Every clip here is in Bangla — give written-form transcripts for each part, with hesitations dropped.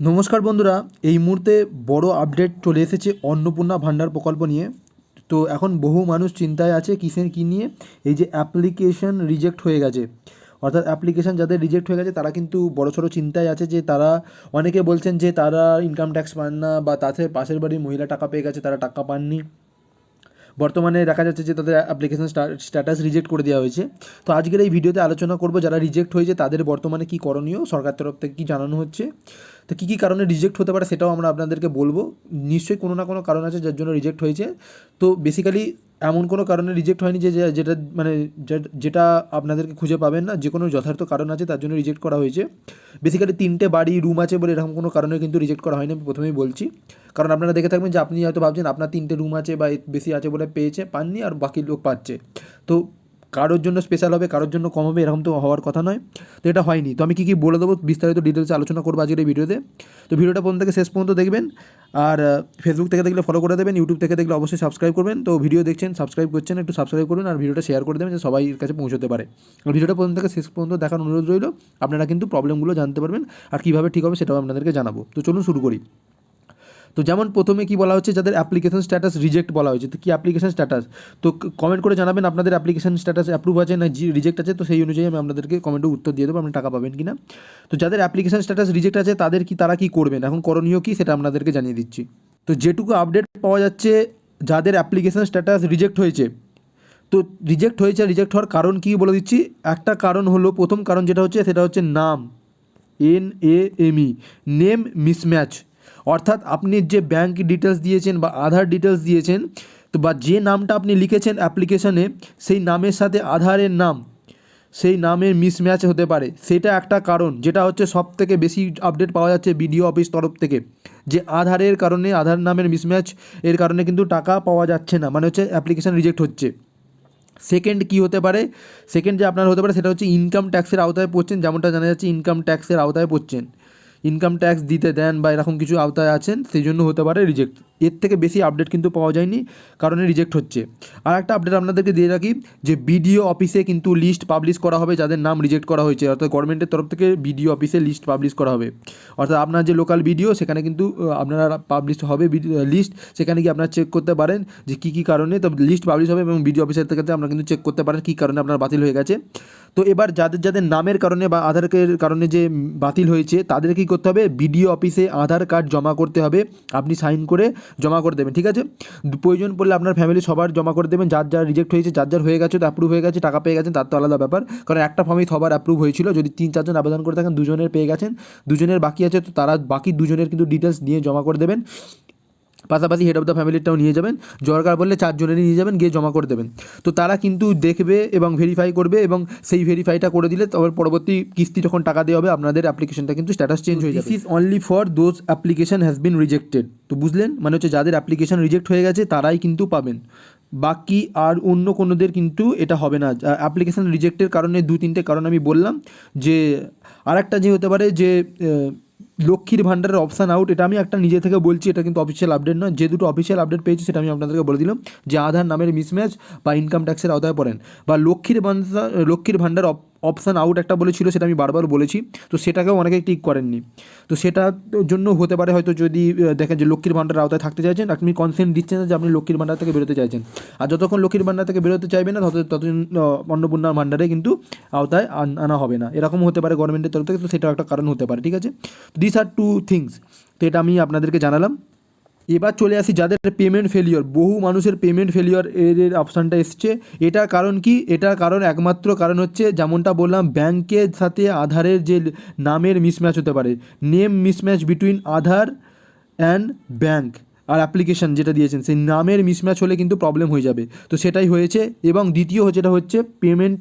নমস্কার বন্ধুরা, এই মুহূর্তে বড় আপডেট চলে এসেছে অন্নপূর্ণা ভাণ্ডার প্রকল্প নিয়ে। তো এখন বহু মানুষ চিন্তায় আছে কী নিয়ে, এই যে অ্যাপ্লিকেশন রিজেক্ট হয়ে গেছে, অর্থাৎ অ্যাপ্লিকেশন যাদের রিজেক্ট হয়ে গেছে তারা কিন্তু বড়সড় চিন্তায় আছে যে তারা, অনেকে বলছেন যে তারা ইনকাম ট্যাক্স পান না, বা তাদের পাশের বাড়ির মহিলা টাকা পেয়ে গেছে, তারা টাকা পাননি। বর্তমানে দেখা যাচ্ছে যে তাদের অ্যাপ্লিকেশন স্ট্যাটাস রিজেক্ট করে দেওয়া হয়েছে। তো আজকের এই ভিডিওতে আলোচনা করব যারা রিজেক্ট হয়েছে তাদের বর্তমানে কী করণীয়, সরকার তরফ থেকে কী জানানো হচ্ছে, তো কী কী কারণে রিজেক্ট হতে পারে সেটাও আমরা আপনাদেরকে বলবো। নিশ্চয়ই কোনো না কোনো কারণ আছে যার জন্য রিজেক্ট হয়েছে। তো বেসিক্যালি এমন কোনো কারণে রিজেক্ট হয়নি যে যেটা মানে যেটা আপনাদেরকে খুঁজে পাবেন না, যে কোনো যথার্থ কারণ আছে তার জন্য রিজেক্ট করা হয়েছে। বেসিক্যালি 3টে বাড়ি রুম আছে বলে এরকম কোনো কারণে কিন্তু রিজেক্ট করা হয়নি, আমি প্রথমেই বলছি। কারণ আপনারা দেখে থাকবেন যে আপনি হয়তো ভাবছেন আপনার 3টে রুম আছে বা বেশি আছে বলে পাননি, আর বাকি লোক পাচ্ছে। তো কারোর জন্য স্পেশাল হবে, কারোর জন্য কম হবে, এরকম তো হওয়ার কথা নয়। তো এটা হয়নি। তো আমি কী বলে দেবো বিস্তারিত ডিটেলসে আলোচনা করবো আজকের এই ভিডিওতে। তো ভিডিওটা প্রথম থেকে শেষ পর্যন্ত দেখবেন। আর ফেসবুক থেকে দেখলে ফলো করে দেবেন, ইউটিউব থেকে দেখলে অবশ্যই সাবস্ক্রাইব করবেন। তো ভিডিও দেখছেন, সাবস্ক্রাইব করছেন, একটু সাবস্ক্রাইব করবেন আর ভিডিওটা শেয়ার করে দেবেন যে সবাই কাছে পৌঁছতে পারে। আর ভিডিওটা প্রথম থেকে শেষ পর্যন্ত দেখার অনুরোধ রইল। আপনারা কিন্তু প্রবলেমগুলো জানতে পারবেন আর কীভাবে ঠিক হবে সেটাও আপনাদেরকে জানাবো। তো চলুন শুরু করি। তো যেমন প্রথমে কি বলা হচ্ছে, যাদের অ্যাপ্লিকেশন স্ট্যাটাস রিজেক্ট বলা হয়েছে। তো কি অ্যাপ্লিকেশন স্ট্যাটাস, তো কমেন্ট করে জানাবেন আপনাদের অ্যাপ্লিকেশন স্ট্যাটাস অ্যাপ্রুভ আছে না রিজেক্ট আছে। তো সেই অনুযায়ী আমি আপনাদেরকে কমেন্টে উত্তর দিয়ে দেবো আপনি টাকা পাবেন কি না। তো যাদের অ্যাপ্লিকেশন স্ট্যাটাস রিজেক্ট আছে তারা কি করবেন, এখন করণীয় কী সেটা আপনাদেরকে জানিয়ে দিচ্ছি। তো যেটুকু আপডেট পাওয়া যাচ্ছে, যাদের অ্যাপ্লিকেশন স্ট্যাটাস রিজেক্ট হয়েছে, তো রিজেক্ট হওয়ার কারণ কী বলে দিচ্ছি। একটা কারণ হলো, প্রথম কারণ যেটা হচ্ছে সেটা হচ্ছে নাম, NAME, নেম মিসম্যাচ। অর্থাৎ আপনি যে ব্যাঙ্ক ডিটেলস দিয়েছেন বা আধার ডিটেলস দিয়েছেন, তো বা যে নামটা আপনি লিখেছেন অ্যাপ্লিকেশনে, সেই নামের সাথে আধারের নাম, সেই নামের মিসম্যাচ হতে পারে। সেটা একটা কারণ, যেটা হচ্ছে সবথেকে বেশি আপডেট পাওয়া যাচ্ছে বিডিও অফিস তরফ থেকে, যে আধারের কারণে, আধার নামের মিসম্যাচ এর কারণে কিন্তু টাকা পাওয়া যাচ্ছে না, মানে হচ্ছে অ্যাপ্লিকেশন রিজেক্ট হচ্ছে। সেকেন্ড কী হতে পারে, সেকেন্ড যে আপনার হতে পারে সেটা হচ্ছে ইনকাম ট্যাক্সের আওতায় পড়ছেন। যেমনটা জানা যাচ্ছে ইনকাম ট্যাক্সের আওতায় পড়ছেন, ইনকাম ট্যাক্স দিতে দেন বা এরকম কিছু আওতায় আছেন, সেই জন্য হতে পারে রিজেক্ট। এর থেকে বেশি আপডেট কিন্তু পাওয়া যায়নি, কারণে রিজেক্ট হচ্ছে। আর একটা আপডেট আপনাদেরকে দিয়ে রাখি, যে বিডিও অফিসে কিন্তু লিস্ট পাবলিশ করা হবে যাদের নাম রিজেক্ট করা হয়েছে, অর্থাৎ গভর্নমেন্টের তরফ থেকে বিডিও অফিসে লিস্ট পাবলিশ করা হবে। অর্থাৎ আপনার যে লোকাল বিডিও, সেখানে কিন্তু আপনারা পাবলিশ হবে লিস্ট, সেখানে গিয়ে আপনারা চেক করতে পারেন যে কী কী কারণে, তো লিস্ট পাবলিশ হবে এবং বিডিও অফিসের থেকে আপনারা কিন্তু চেক করতে পারেন কী কারণে আপনার বাতিল হয়ে গেছে। তো এবার যাদের নামের কারণে বা আধারের কারণে যে বাতিল হয়েছে, তাদের কী করতে হবে, বিডিও অফিসে আধার কার্ড জমা করতে হবে, আপনি সাইন করে জমা করে দেবেন, ঠিক আছে। প্রয়োজন পড়লে আপনার ফ্যামিলি সবার জমা করে দেবেন, যার রিজেক্ট হয়েছে, যার হয়ে গেছে, তো অ্যাপ্রুভ হয়ে গেছে, টাকা পেয়ে গেছেন, তার তো আলাদা ব্যাপার। কারণ একটা ফর্মেই সবার অ্যাপ্রুভ হয়েছিল, যদি 3-4 জন আবেদন করে থাকেন, 2জনের পেয়ে গেছেন, 2জনের বাকি আছে, তো তারা বাকি 2জনের কিন্তু ডিটেলস নিয়ে জমা করে দেবেন। পাশাপাশি হেড অফ দ্য ফ্যামিলিটাও নিয়ে যাবেন, দরকার বললে 4জনেরই নিয়ে যাবেন, গিয়ে জমা করে দেবেন। তো তারা কিন্তু দেখবে এবং ভেরিফাই করবে, এবং সেই ভেরিফাইটা করে দিলে তবে পরবর্তী কিস্তি যখন টাকা দেওয়া হবে, আপনাদের অ্যাপ্লিকেশনটা কিন্তু স্ট্যাটাস চেঞ্জ হয়ে যাবে। This is only for those application has been rejected. তো বুঝলেন, মানে হচ্ছে যাদের অ্যাপ্লিকেশন রিজেক্ট হয়ে গেছে তারাই কিন্তু পাবেন, বাকি আর অন্য কোনোদের কিন্তু এটা হবে না। অ্যাপ্লিকেশন রিজেক্টের কারণে 2-3টে কারণ আমি বললাম। যে আরেকটা যে হতে পারে যে লক্ষ্মীর ভাণ্ডারের অপশান আউট, এটা আমি একটা নিজে থেকে বলছি, এটা কিন্তু অফিসিয়াল আপডেট নয়। যে দুটো অফিসিয়াল আপডেট পেয়েছি সেটা আমি আপনাদেরকে বলে দিলাম, যে আধার নামের মিসম্যাচ বা ইনকাম ট্যাক্সের আওতায় পড়েন, বা লক্ষ্মীর ভাণ্ডার অপশান আউট একটা বলেছিল, সেটা আমি বারবার বলেছি। তো সেটাকেও অনেকে টিক করেননি। তো সেটার জন্য হতে পারে, হয়তো যদি দেখেন যে লক্ষ্মীর ভাণ্ডারের আওতায় থাকতে চাইছেন, আপনি কনসেন্ট দিচ্ছেন না যে আপনি লক্ষ্মীর ভাণ্ডার থেকে বেরোতে চাইছেন। আর যতক্ষণ লক্ষ্মীর ভাণ্ডার থেকে বেরোতে চাইবেন না, ততদিন অন্নপূর্ণা ভাণ্ডারে কিন্তু আওতায় আনা হবে না, এরকম হতে পারে গভর্নমেন্টের তরফ থেকে। তো সেটাও একটা কারণ হতে পারে, ঠিক আছে। This are 2 things. তো এটা আমি আপনাদেরকে জানালাম। এবার চলে আসি যাদের পেমেন্ট ফেলিওর, বহু মানুষের পেমেন্ট ফেলিওর এর অপশানটা এসছে। এটার কারণ কি, এটার কারণ একমাত্র কারণ হচ্ছে, যেমনটা বললাম, ব্যাংকের সাথে আধারের যে নামের মিসম্যাচ হতে পারে, name mismatch between Aadhaar and bank, আর অ্যাপ্লিকেশান যেটা দিয়েছেন সেই নামের মিসম্যাচ হলে কিন্তু প্রবলেম হয়ে যাবে। তো সেটাই হয়েছে। এবং দ্বিতীয় যেটা হচ্ছে, পেমেন্ট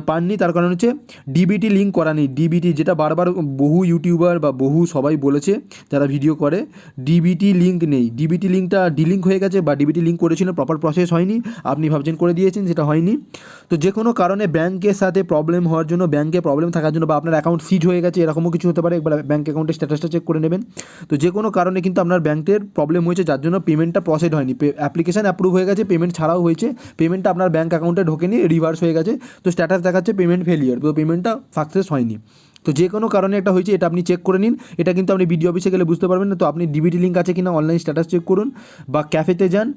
পাননি, তার কারণ হচ্ছে ডিবিটি লিঙ্ক করা নেই। ডিবিটি, যেটা বারবার বহু ইউটিউবার বা বহু সবাই বলেছে যারা ভিডিও করে, ডিবিটি লিঙ্ক নেই। ডিবিটি লিঙ্কটা ডিলিঙ্ক হয়ে গেছে, বা ডিবিটি লিঙ্ক করেছিল, প্রপার প্রসেস হয়নি, আপনি ভাবছেন করে দিয়েছেন, সেটা হয়নি। তো যে কোনো কারণে ব্যাংকের সাথে প্রবলেম হওয়ার জন্য, ব্যাংকে প্রবলেম থাকার জন্য, বা আপনার অ্যাকাউন্ট সিজ হয়ে গেছে, এরকমও কিছু হতে পারে, একবার ব্যাংক অ্যাকাউন্টের স্ট্যাটাসটা চেক করে নেবেন। তো যে কোনো কারণে কিন্তু আপনার ব্যাংকের প্রবলেম হয়েছে, যার জন্য পেমেন্টটা প্রসেড হয়নি। অ্যাপ্লিকেশান অ্যাপ্রুভ হয়ে গেছে, পেমেন্ট ছাড়াও হয়েছে, পেমেন্টটা আপনার ব্যাঙ্ক অ্যাকাউন্টে ঢোকেনি, রিভার্স হয়ে গেছে, তো স্ট্যাটাস দেখাচ্ছে পেমেন্ট ফেলিয়ার, তো পেমেন্টটা সাকসেস হয়নি। তো যে কোনো কারণে এটা হয়েছে, এটা আপনি চেক করে নিন। এটা কিন্তু আপনি বিডিও অফিসে গেলে বুঝতে পারবেন না। তো আপনি ডিবিটি লিঙ্ক আছে কিনা অনলাইন স্ট্যাটাস চেক করুন, বা ক্যাফেতে যান।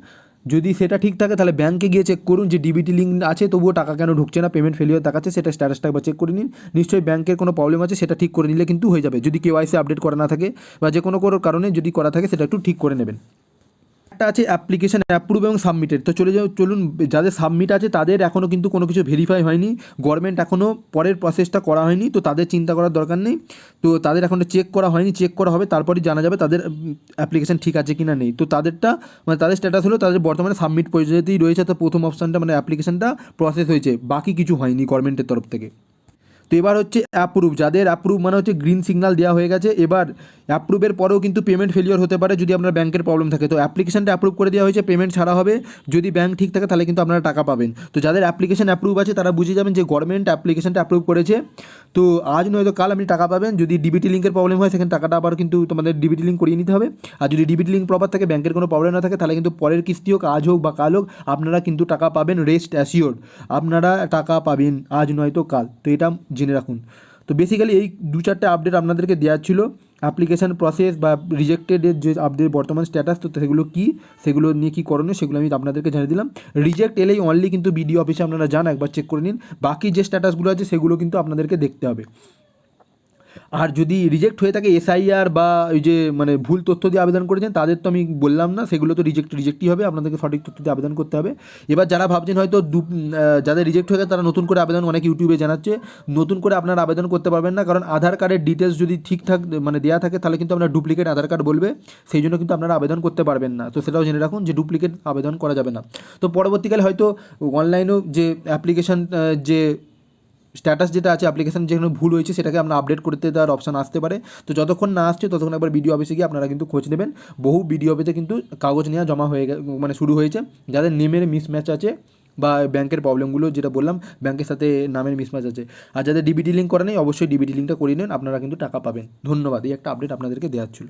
যদি সেটা ঠিক থাকে তাহলে ব্যাঙ্কে গিয়ে চেক করুন যে ডিবিটি লিঙ্ক আছে তবুও টাকা কেন ঢুকছে না, পেমেন্ট ফেলিওর দেখাচ্ছে, সেটা স্ট্যাটাসটা একবার চেক করে নিন। নিশ্চয়ই ব্যাঙ্কের কোনো প্রবলেম আছে, সেটা ঠিক করে নিলে কিন্তু হয়ে যাবে। যদি কেওয়াইসি আপডেট করা না থাকে বা যে কোনো কারণে যদি করা থাকে সেটা একটু ঠিক করে নেবেন। একটা আছে অ্যাপ্লিকেশন অ্যাপ্রুভ এবং সাবমিটেড। তো চলুন, যাদের সাবমিট আছে তাদের এখনও কিন্তু কোনো কিছু ভেরিফাই হয়নি, গভর্নমেন্ট এখনও পরের প্রসেসটা করা হয়নি, তো তাদের চিন্তা করার দরকার নেই। তো তাদের এখনও চেক করা হয়নি, চেক করা হবে, তারপরেই জানা যাবে তাদের অ্যাপ্লিকেশন ঠিক আছে কি না নেই। তো তাদেরটা মানে তাদের স্ট্যাটাস হলো তাদের বর্তমানে সাবমিট পর্যায়েতেই রয়েছে, তো প্রথম অপশানটা মানে অ্যাপ্লিকেশনটা প্রসেস হয়েছে, বাকি কিছু হয়নি গভর্নমেন্টের তরফ থেকে। তো এবার হচ্ছে অ্যাপ্রুভ, যাদের অ্যাপ্রুভ মানে হচ্ছে গ্রিন সিগন্যাল দেওয়া হয়ে গেছে। এবার অ্যাপ্রুভের পরেও কিন্তু পেমেন্ট ফেলিওর হতে পারে যদি আপনার ব্যাংকের প্রবলেম থাকে। তো অ্যাপ্লিকেশনটা অ্যাপ্রুভ করে দেওয়া হয়েছে, পেমেন্ট ছাড়া হবে, যদি ব্যাংক ঠিক থাকে তাহলে কিন্তু আপনারা টাকা পাবেন। তো যাদের অ্যাপ্লিকেশন অ্যাপ্রুভ আছে তারা বুঝে যাবেন যে গভর্নমেন্ট অ্যাপ্লিকেশনটা অ্যাপ্রুভ করেছে, তো আজ নয়তো কাল আপনি টাকা পাবেন। যদি ডিবিটি লিঙ্কের প্রবলেম হয় সেখানে টাকাটা আবার কিন্তু তোমাদের ডিবিটি লিঙ্ক করিয়ে নিতে হবে। আর যদি ডিবিটি লিঙ্ক প্রপার থাকে, ব্যাংকের কোনো প্রবলেম না থাকে, তাহলে কিন্তু পরের কিস্তি হোক, আজ হোক বা কাল হোক, আপনারা কিন্তু টাকা পাবেন, রেস্ট অ্যাসিওর্ড, আপনারা টাকা পাবেন আজ নয়তো কাল। তো এটা জেনে রাখুন। তো বেসিক্যালি এই 2-4টে আপডেট আপনাদেরকে দেওয়ার ছিল। অ্যাপ্লিকেশান প্রসেস বা রিজেক্টেডের যে আপডেট বর্তমান স্ট্যাটাস, তো সেগুলো কী, সেগুলো নিয়ে কী করণীয় সেগুলো আমি আপনাদেরকে জানিয়ে দিলাম। রিজেক্ট এলেই অনলি কিন্তু বিডিও অফিসে আপনারা যান, একবার চেক করে নিন। বাকি যে স্ট্যাটাসগুলো আছে সেগুলো কিন্তু আপনাদেরকে দেখতে হবে। আর যদি রিজেক্ট হয়ে থাকে এসআইআর বা ওই যে মানে ভুল তথ্য দিয়ে আবেদন করেছেন তাদের তো আমি বললাম না, সেগুলো তো রিজেক্টই হবে, আপনাদেরকে সঠিক তথ্য দিয়ে আবেদন করতে হবে। এবার যারা ভাবছেন হয়তো যাদের রিজেক্ট হয়ে গেছে তারা নতুন করে আবেদন অনেক ইউটিউবে জানাচ্ছে, নতুন করে আপনারা আবেদন করতে পারবেন না, কারণ আধার কার্ডের ডিটেলস যদি ঠিকঠাক মানে দেওয়া থাকে তাহলে কিন্তু আপনার ডুপ্লিকেট আধার কার্ড বলবে, সেই জন্য কিন্তু আপনারা আবেদন করতে পারবেন না। তো সেটাও জেনে রাখুন যে ডুপ্লিকেট আবেদন করা যাবে না। তো পরবর্তীকালে হয়তো অনলাইনেও যে অ্যাপ্লিকেশান যে স্ট্যাটাস যেটা আছে অ্যাপ্লিকেশন যেখানে ভুল হয়েছে সেটাকে আমরা আপডেট করতে দেওয়ার অপশান আসতে পারে। তো যতক্ষণ না আসছে ততক্ষণ একবার বিডিও অফিসে গিয়ে আপনারা কিন্তু খোঁজ নেবেন। বহু বিডিও অফিসে কিন্তু কাগজ নেওয়া জমা হয়ে মানে শুরু হয়েছে, যাদের নেমের মিসম্যাচ আছে বা ব্যাংকের প্রবলেমগুলো যেটা বললাম ব্যাংকের সাথে নামের মিসম্যাচ আছে। আর যাদের ডিবিটি লিঙ্ক করা নেই অবশ্যই ডিবিটি লিঙ্কটা করিয়ে নেন, আপনারা কিন্তু টাকা পাবেন। ধন্যবাদ, এই একটা আপডেট আপনাদেরকে দেওয়ার ছিল।